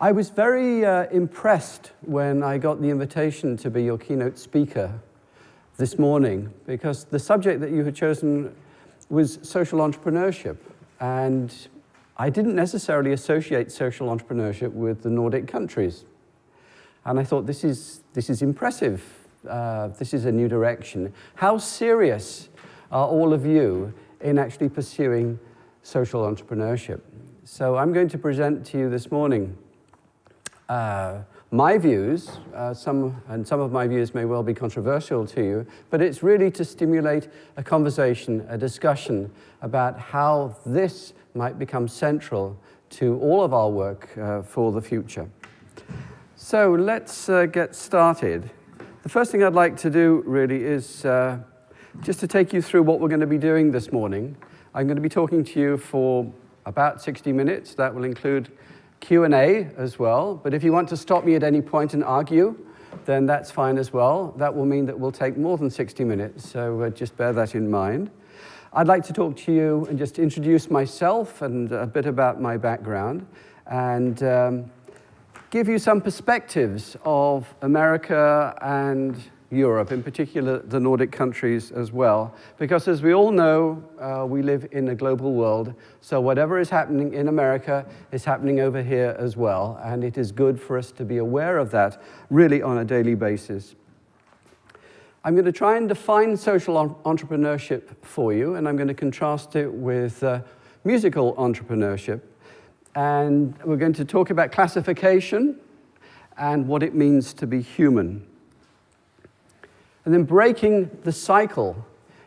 I was very impressed when I got the invitation to be your keynote speaker this morning, because the subject that you had chosen was social entrepreneurship, and I didn't necessarily associate social entrepreneurship with the Nordic countries. And I thought, this is impressive. This is a new direction. How serious are all of you in actually pursuing social entrepreneurship? So I'm going to present to you this morning my views. Some of my views may well be controversial to you, but it's really to stimulate a conversation, a discussion about how this might become central to all of our work for the future. So let's get started. The first thing I'd like to do really is just to take you through what we're going to be doing this morning. I'm going to be talking to you for about 60 minutes. That will include Q&A as well, but if you want to stop me at any point and argue, then that's fine as well. That will mean that we'll take more than 60 minutes, so just bear that in mind. I'd like to talk to you and just introduce myself and a bit about my background, and give you some perspectives of America and Europe, in particular the Nordic countries as well. Because as we all know, we live in a global world, so whatever is happening in America is happening over here as well, and it is good for us to be aware of that really on a daily basis. I'm going to try and define social entrepreneurship for you, and I'm going to contrast it with musical entrepreneurship. And we're going to talk about classification and what it means to be human. And then breaking the cycle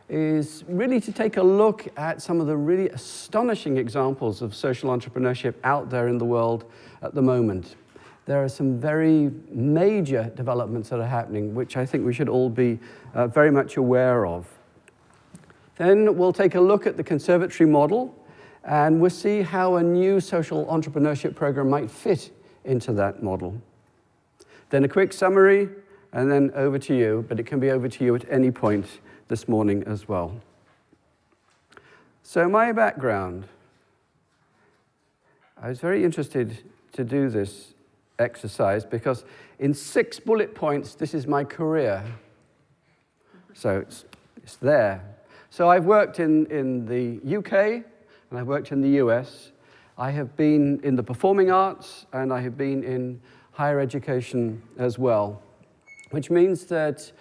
is really to take a look at some of the really astonishing examples of social entrepreneurship out there in the world at the moment. There are some very major developments that are happening, which I think we should all be very much aware of. Then we'll take a look at the conservatory model, and we'll see how a new social entrepreneurship program might fit into that model. Then a quick summary, and then over to you, but it can be over to you at any point this morning as well. So my background. I was very interested to do this exercise because in 6 bullet points, this is my career. So it's there. So I've worked in the UK, and I've worked in the US. I have been in the performing arts, and I have been in higher education as well, which means that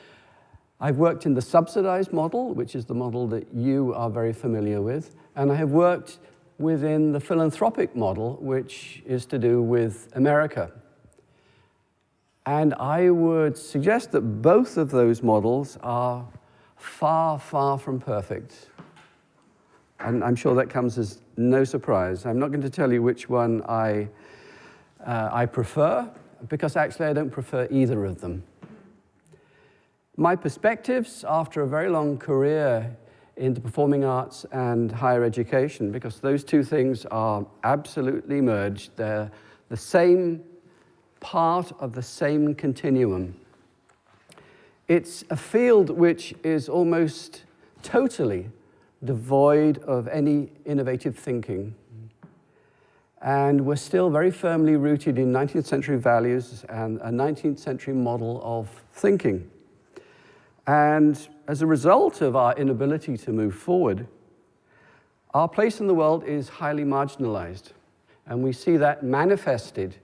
I've worked in the subsidized model, which is the model that you are very familiar with, and I have worked within the philanthropic model, which is to do with America. And I would suggest that both of those models are far, far from perfect. And I'm sure that comes as no surprise. I'm not going to tell you which one I prefer, because actually I don't prefer either of them. My perspectives after a very long career in the performing arts and higher education, because those two things are absolutely merged. They're the same part of the same continuum. It's a field which is almost totally devoid of any innovative thinking. And we're still very firmly rooted in 19th century values and a 19th century model of thinking. And as a result of our inability to move forward, our place in the world is highly marginalized. And we see that manifested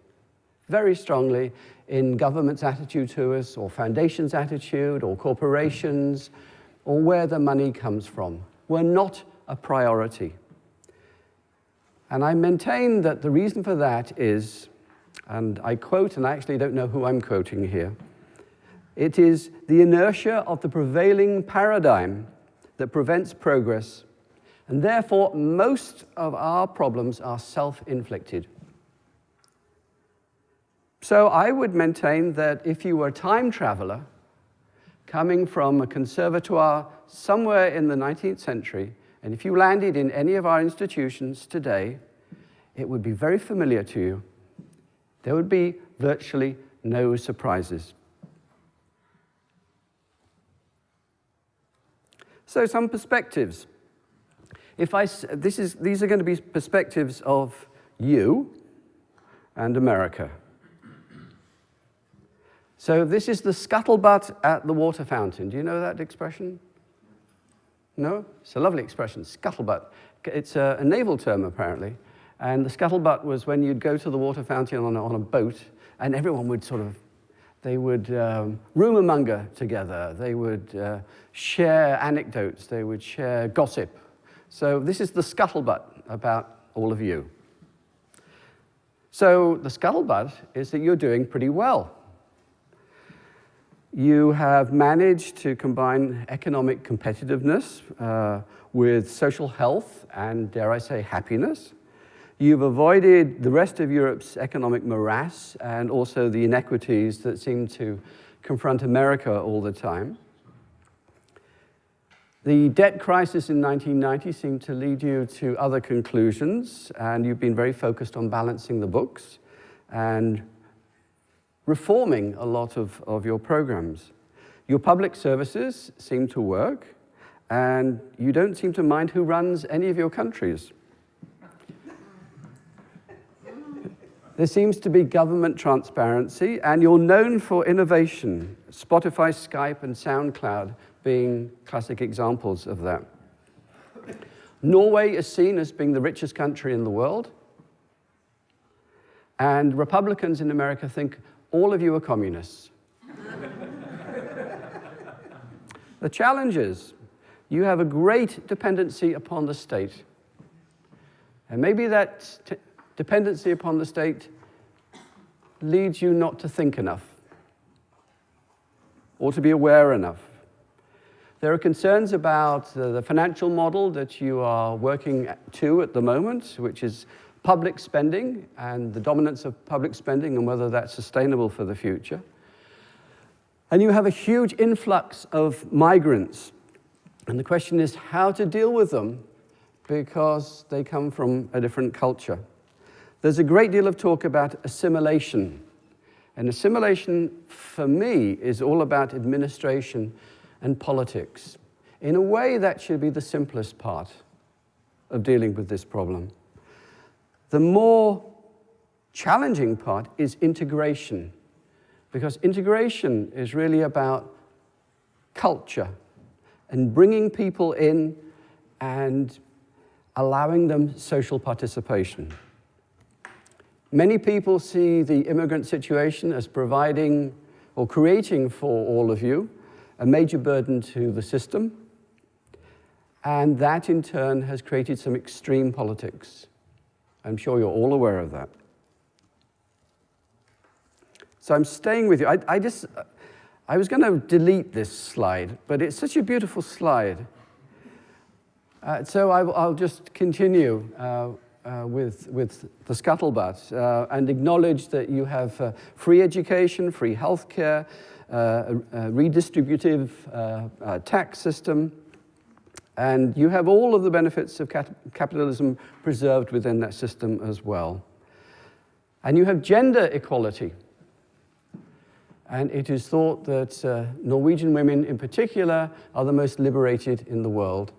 very strongly in government's attitude to us, or foundations' attitude, or corporations, or where the money comes from. We're not a priority. And I maintain that the reason for that is, and I quote, and I actually don't know who I'm quoting here, it is the inertia of the prevailing paradigm that prevents progress, and therefore most of our problems are self-inflicted. So I would maintain that if you were a time traveler coming from a conservatoire somewhere in the 19th century, and if you landed in any of our institutions today, it would be very familiar to you. There would be virtually no surprises. So some perspectives. These are going to be perspectives of you, and America. So this is the scuttlebutt at the water fountain. Do you know that expression? No? It's a lovely expression, scuttlebutt. It's a naval term, apparently. And the scuttlebutt was when you'd go to the water fountain on a boat, and everyone would they would rumor-monger together. They would share anecdotes. They would share gossip. So this is the scuttlebutt about all of you. So the scuttlebutt is that you're doing pretty well. You have managed to combine economic competitiveness with social health and, dare I say, happiness. You've avoided the rest of Europe's economic morass and also the inequities that seem to confront America all the time. The debt crisis in 1990 seemed to lead you to other conclusions, and you've been very focused on balancing the books and reforming a lot of your programs. Your public services seem to work, and you don't seem to mind who runs any of your countries. There seems to be government transparency, and you're known for innovation. Spotify, Skype, and SoundCloud being classic examples of that. Norway is seen as being the richest country in the world, and Republicans in America think all of you are communists. The challenge is, you have a great dependency upon the state. And maybe that dependency upon the state leads you not to think enough or to be aware enough. There are concerns about the financial model that you are working to at the moment, which is public spending and the dominance of public spending and whether that's sustainable for the future. And you have a huge influx of migrants. And the question is how to deal with them because they come from a different culture. There's a great deal of talk about assimilation. And assimilation, for me, is all about administration and politics. In a way, that should be the simplest part of dealing with this problem. The more challenging part is integration, because integration is really about culture and bringing people in and allowing them social participation. Many people see the immigrant situation as providing or creating for all of you a major burden to the system, and that in turn has created some extreme politics. I'm sure you're all aware of that. So I'm staying with you. I was going to delete this slide, but it's such a beautiful slide. So I'll just continue with the scuttlebutt and acknowledge that you have free education, free healthcare, a redistributive tax system, and you have all of the benefits of capitalism preserved within that system as well. And you have gender equality. And it is thought that Norwegian women in particular are the most liberated in the world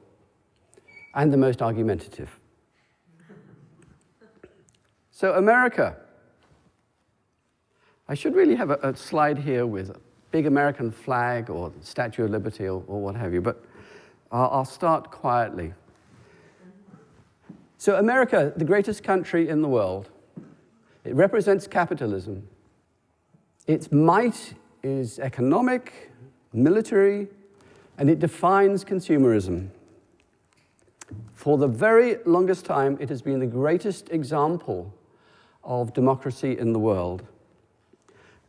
and the most argumentative. So America. I should really have a slide here with a big American flag or Statue of Liberty or what have you, but I'll start quietly. So America, the greatest country in the world, it represents capitalism. Its might is economic, military, and it defines consumerism. For the very longest time, it has been the greatest example of democracy in the world.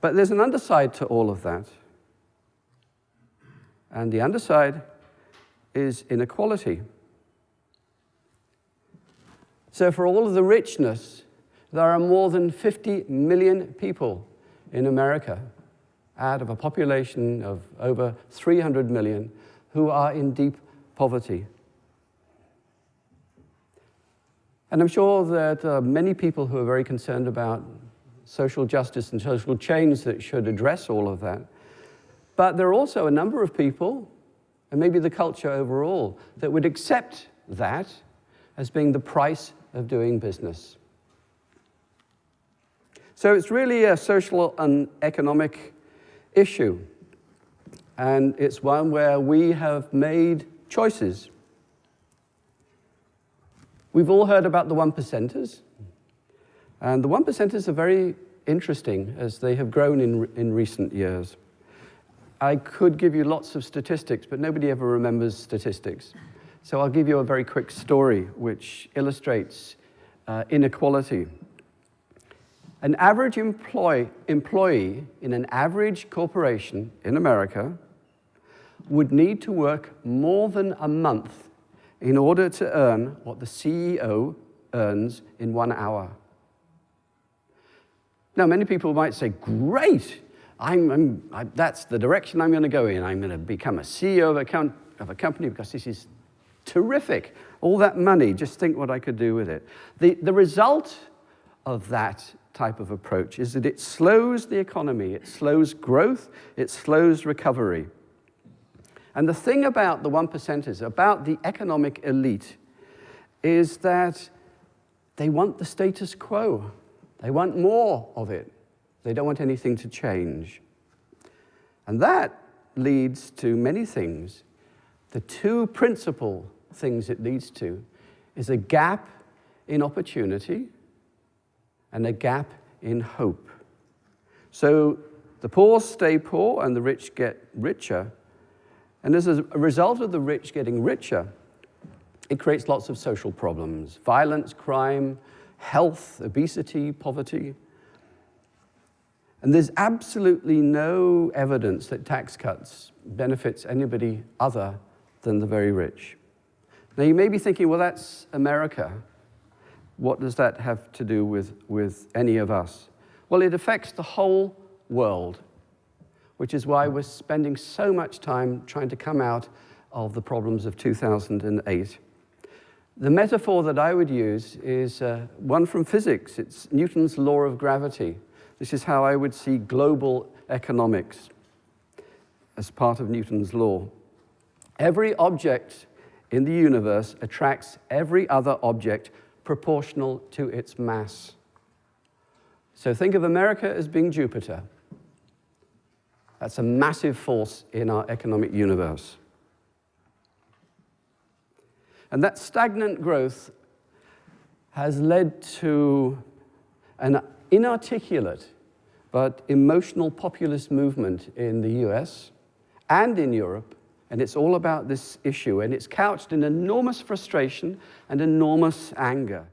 But there's an underside to all of that. And the underside is inequality. So for all of the richness, there are more than 50 million people in America out of a population of over 300 million who are in deep poverty. And I'm sure that there are many people who are very concerned about social justice and social change that should address all of that. But there are also a number of people, and maybe the culture overall, that would accept that as being the price of doing business. So it's really a social and economic issue. And it's one where we have made choices. We've all heard about the 1%ers. And the 1%ers are very interesting as they have grown in recent years. I could give you lots of statistics, but nobody ever remembers statistics. So I'll give you a very quick story which illustrates inequality. An average employee in an average corporation in America would need to work more than a month in order to earn what the CEO earns in 1 hour. Now, many people might say, great, that's the direction I'm going to go in. I'm going to become a CEO of a company because this is terrific. All that money, just think what I could do with it. The result of that type of approach is that it slows the economy, it slows growth, it slows recovery. And the thing about the 1%ers, about the economic elite, is that they want the status quo. They want more of it. They don't want anything to change. And that leads to many things. The two principal things it leads to is a gap in opportunity and a gap in hope. So the poor stay poor and the rich get richer. And as a result of the rich getting richer, it creates lots of social problems: violence, crime, health, obesity, poverty. And there's absolutely no evidence that tax cuts benefits anybody other than the very rich. Now you may be thinking, well, that's America. What does that have to do with any of us? Well, it affects the whole world, which is why we're spending so much time trying to come out of the problems of 2008. The metaphor that I would use is one from physics. It's Newton's law of gravity. This is how I would see global economics as part of Newton's law. Every object in the universe attracts every other object proportional to its mass. So think of America as being Jupiter. That's a massive force in our economic universe. And that stagnant growth has led to an inarticulate but emotional populist movement in the US and in Europe, and it's all about this issue, and it's couched in enormous frustration and enormous anger.